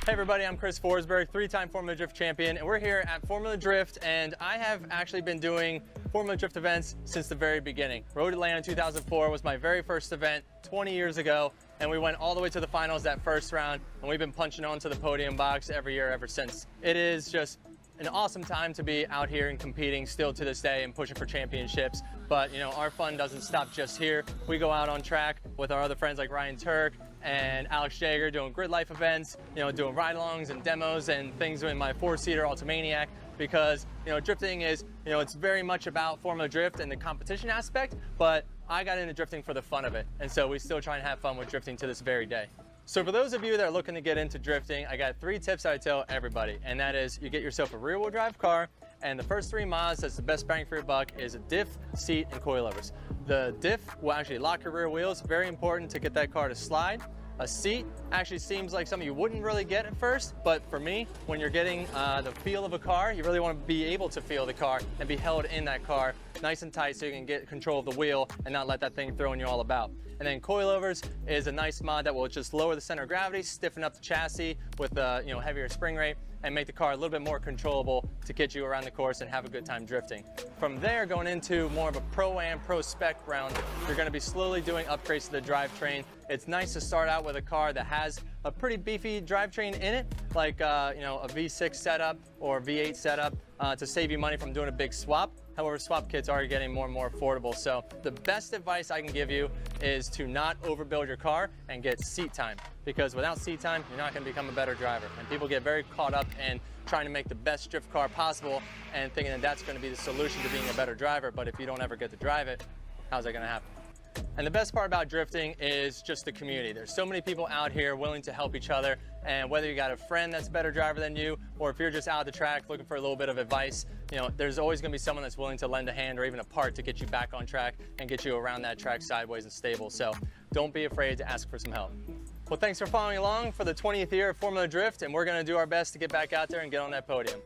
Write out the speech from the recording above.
Hey everybody, I'm Frosberg, three-time Formula Drift champion, and we're here at Formula Drift, and I have actually been doing Formula Drift events since the very beginning. Road Atlanta 2004 was my very first event 20 years ago, and we went all the way to the finals that first round, and we've been punching on to the podium box every year ever since. It is just an awesome time to be out here and competing still to this day and pushing for championships. But you know, our fun doesn't stop just here. We go out on track with our other friends like Ryan Turk and Alex Jager doing grid life events, you know, doing ride-alongs and demos and things in my four-seater Ultimaniac, because you know, drifting is, you know, it's very much about Formula Drift and the competition aspect, but I got into drifting for the fun of it, and so we still try and have fun with drifting to this very day. So for those of you that are looking to get into drifting, I got 3 tips I tell everybody, and that is you get yourself a rear-wheel drive car, and the first 3 miles, that's the best bang for your buck, is a diff, seat, and coilovers. The diff will actually lock your rear wheels, very important to get that car to slide. A seat actually seems like something you wouldn't really get at first, but for me, when you're getting the feel of a car, you really want to be able to feel the car and be held in that car nice and tight so you can get control of the wheel and not let that thing throwing you all about. And then coilovers is a nice mod that will just lower the center of gravity, stiffen up the chassis with a heavier spring rate, and make the car a little bit more controllable to get you around the course and have a good time drifting. From there, going into more of a Pro-Am, Pro-Spec round, you're gonna be slowly doing upgrades to the drivetrain. It's nice to start out with a car that has a pretty beefy drivetrain in it, like a V6 setup or V8 setup, to save you money from doing a big swap. However, swap kits are getting more and more affordable. So the best advice I can give you is to not overbuild your car and get seat time, because without seat time, you're not gonna become a better driver. And people get very caught up in trying to make the best drift car possible and thinking that that's gonna be the solution to being a better driver. But if you don't ever get to drive it, how's that gonna happen? And the best part about drifting is just the community. There's so many people out here willing to help each other, and whether you got a friend that's a better driver than you, or if you're just out of the track looking for a little bit of advice, you know, there's always gonna be someone that's willing to lend a hand or even a part to get you back on track and get you around that track sideways and stable. So don't be afraid to ask for some help. Well, thanks for following along for the 20th year of Formula Drift, and we're gonna do our best to get back out there and get on that podium.